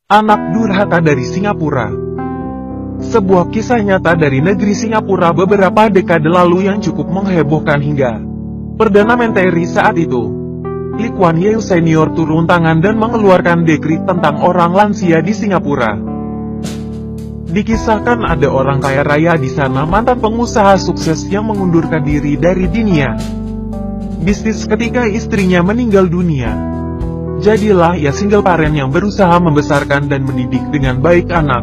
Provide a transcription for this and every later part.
Anak durhaka dari Singapura. Sebuah kisah nyata dari negeri Singapura beberapa dekade lalu yang cukup menghebohkan hingga Perdana Menteri saat itu, Lee Kuan Yew Senior turun tangan dan mengeluarkan dekrit tentang orang lansia di Singapura. Dikisahkan ada orang kaya raya di sana, mantan pengusaha sukses yang mengundurkan diri dari dunia bisnis ketika istrinya meninggal dunia. Jadilah ia single parent yang berusaha membesarkan dan mendidik dengan baik anak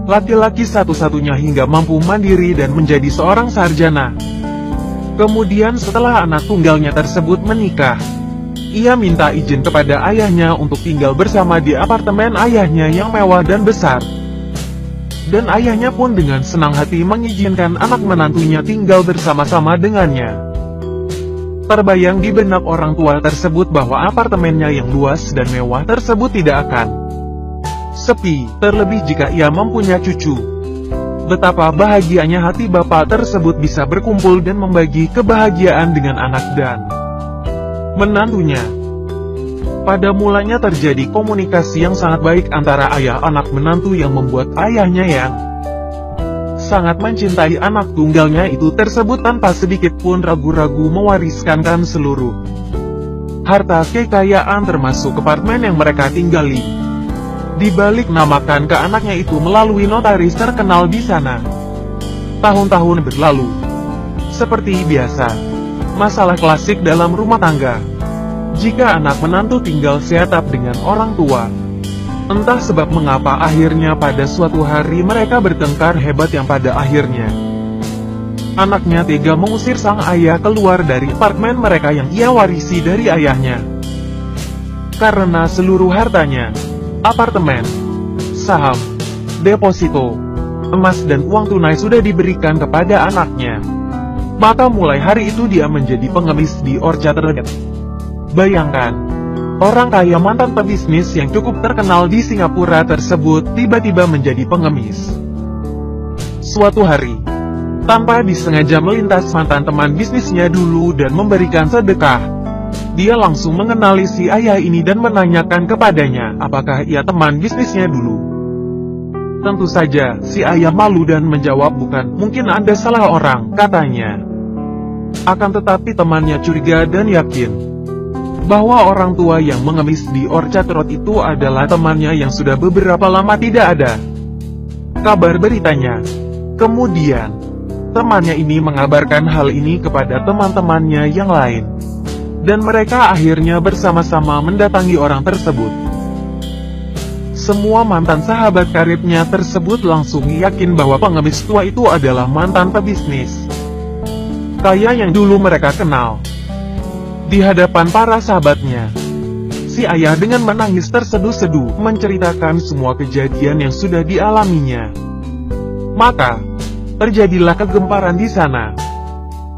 laki-laki satu-satunya hingga mampu mandiri dan menjadi seorang sarjana. Kemudian setelah anak tunggalnya tersebut menikah, ia minta izin kepada ayahnya untuk tinggal bersama di apartemen ayahnya yang mewah dan besar. Dan ayahnya pun dengan senang hati mengizinkan anak menantunya tinggal bersama-sama dengannya. Terbayang di benak orang tua tersebut bahwa apartemennya yang luas dan mewah tersebut tidak akan sepi, terlebih jika ia mempunyai cucu. Betapa bahagianya hati bapak tersebut bisa berkumpul dan membagi kebahagiaan dengan anak dan menantunya. Pada mulanya terjadi komunikasi yang sangat baik antara ayah anak menantu yang membuat ayahnya yang sangat mencintai anak tunggalnya itu tersebut tanpa sedikit pun ragu-ragu mewariskan seluruh harta kekayaan termasuk apartemen yang mereka tinggali. Dibalik namakan ke anaknya itu melalui notaris terkenal di sana. Tahun-tahun berlalu. Seperti biasa, masalah klasik dalam rumah tangga. Jika anak menantu tinggal seatap dengan orang tua, entah sebab mengapa akhirnya pada suatu hari mereka bertengkar hebat yang pada akhirnya anaknya tega mengusir sang ayah keluar dari apartemen mereka yang ia warisi dari ayahnya. Karena seluruh hartanya, apartemen, saham, deposito, emas dan uang tunai sudah diberikan kepada anaknya, maka mulai hari itu dia menjadi pengemis di Orchard Road. Bayangkan, orang kaya mantan pebisnis yang cukup terkenal di Singapura tersebut tiba-tiba menjadi pengemis. Suatu hari, tanpa disengaja melintas mantan teman bisnisnya dulu dan memberikan sedekah, dia langsung mengenali si ayah ini dan menanyakan kepadanya apakah ia teman bisnisnya dulu. Tentu saja, si ayah malu dan menjawab bukan, mungkin Anda salah orang, katanya. Akan tetapi temannya curiga dan yakin bahwa orang tua yang mengemis di Orchard Road itu adalah temannya yang sudah beberapa lama tidak ada kabar beritanya. Kemudian, temannya ini mengabarkan hal ini kepada teman-temannya yang lain. Dan mereka akhirnya bersama-sama mendatangi orang tersebut. Semua mantan sahabat karibnya tersebut langsung yakin bahwa pengemis tua itu adalah mantan pebisnis kaya yang dulu mereka kenal. Di hadapan para sahabatnya, si ayah dengan menangis terseduh-seduh menceritakan semua kejadian yang sudah dialaminya. Maka, terjadilah kegemparan di sana.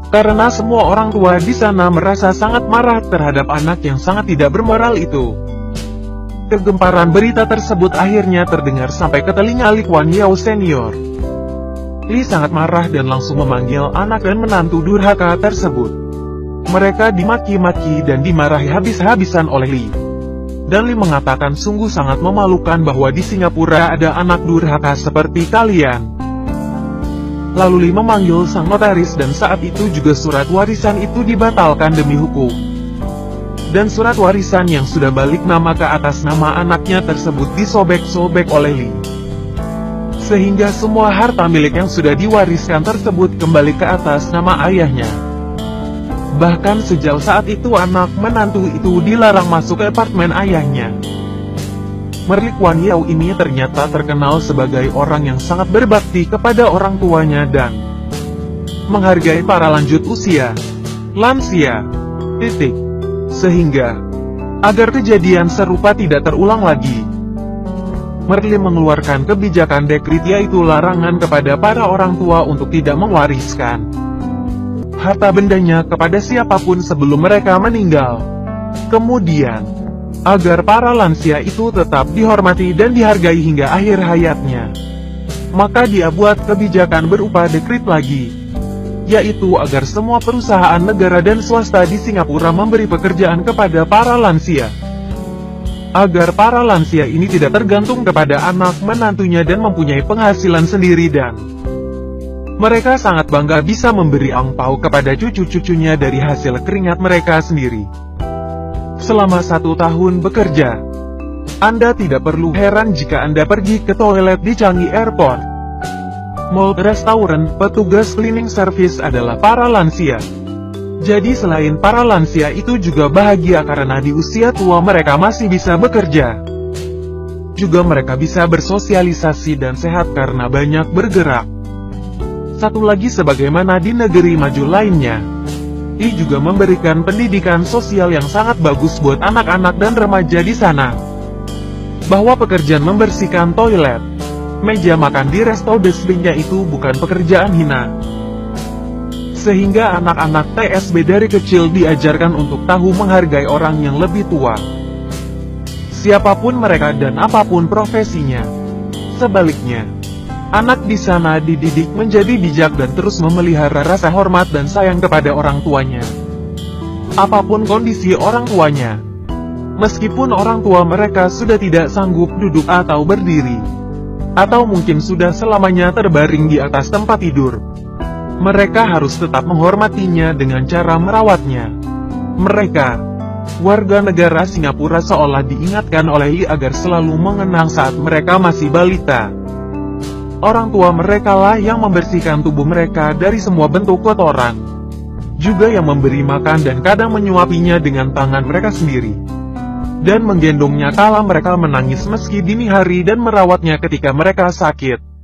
Karena semua orang tua di sana merasa sangat marah terhadap anak yang sangat tidak bermoral itu. Kegemparan berita tersebut akhirnya terdengar sampai ke telinga Lee Kuan Yew Senior. Lee sangat marah dan langsung memanggil anak dan menantu durhaka tersebut. Mereka dimaki-maki dan dimarahi habis-habisan oleh Lee. Dan Lee mengatakan sungguh sangat memalukan bahwa di Singapura ada anak durhaka seperti kalian. Lalu Lee memanggil sang notaris dan saat itu juga surat warisan itu dibatalkan demi hukum. Dan surat warisan yang sudah balik nama ke atas nama anaknya tersebut disobek-sobek oleh Lee. Sehingga semua harta milik yang sudah diwariskan tersebut kembali ke atas nama ayahnya. Bahkan sejauh saat itu anak menantu itu dilarang masuk ke apartemen ayahnya. Lee Kuan Yew ini ternyata terkenal sebagai orang yang sangat berbakti kepada orang tuanya dan menghargai para lanjut usia, lansia, titik. Sehingga, agar kejadian serupa tidak terulang lagi, Lee mengeluarkan kebijakan dekrit yaitu larangan kepada para orang tua untuk tidak mewariskan harta bendanya kepada siapapun sebelum mereka meninggal. Kemudian, agar para lansia itu tetap dihormati dan dihargai hingga akhir hayatnya, maka dia buat kebijakan berupa dekrit lagi, yaitu agar semua perusahaan negara dan swasta di Singapura memberi pekerjaan kepada para lansia. agar para lansia ini tidak tergantung kepada anak menantunya dan mempunyai penghasilan sendiri, dan mereka sangat bangga bisa memberi angpau kepada cucu-cucunya dari hasil keringat mereka sendiri. Selama 1 tahun bekerja, Anda tidak perlu heran jika Anda pergi ke toilet di Changi Airport, mall, restoran, petugas cleaning service adalah para lansia. Jadi selain para lansia itu juga bahagia karena di usia tua mereka masih bisa bekerja. Juga mereka bisa bersosialisasi dan sehat karena banyak bergerak. Satu lagi, sebagaimana di negeri maju lainnya, ini juga memberikan pendidikan sosial yang sangat bagus buat anak-anak dan remaja di sana. Bahwa pekerjaan membersihkan toilet, meja makan di resto dustbinnya itu bukan pekerjaan hina. Sehingga anak-anak TSB dari kecil diajarkan untuk tahu menghargai orang yang lebih tua, siapapun mereka dan apapun profesinya. Sebaliknya, anak di sana dididik menjadi bijak dan terus memelihara rasa hormat dan sayang kepada orang tuanya. Apapun kondisi orang tuanya, meskipun orang tua mereka sudah tidak sanggup duduk atau berdiri, atau mungkin sudah selamanya terbaring di atas tempat tidur, mereka harus tetap menghormatinya dengan cara merawatnya. Mereka, warga negara Singapura, seolah diingatkan oleh Lee agar selalu mengenang saat mereka masih balita. Orang tua mereka lah yang membersihkan tubuh mereka dari semua bentuk kotoran, juga yang memberi makan dan kadang menyuapinya dengan tangan mereka sendiri, dan menggendongnya kala mereka menangis meski dini hari dan merawatnya ketika mereka sakit.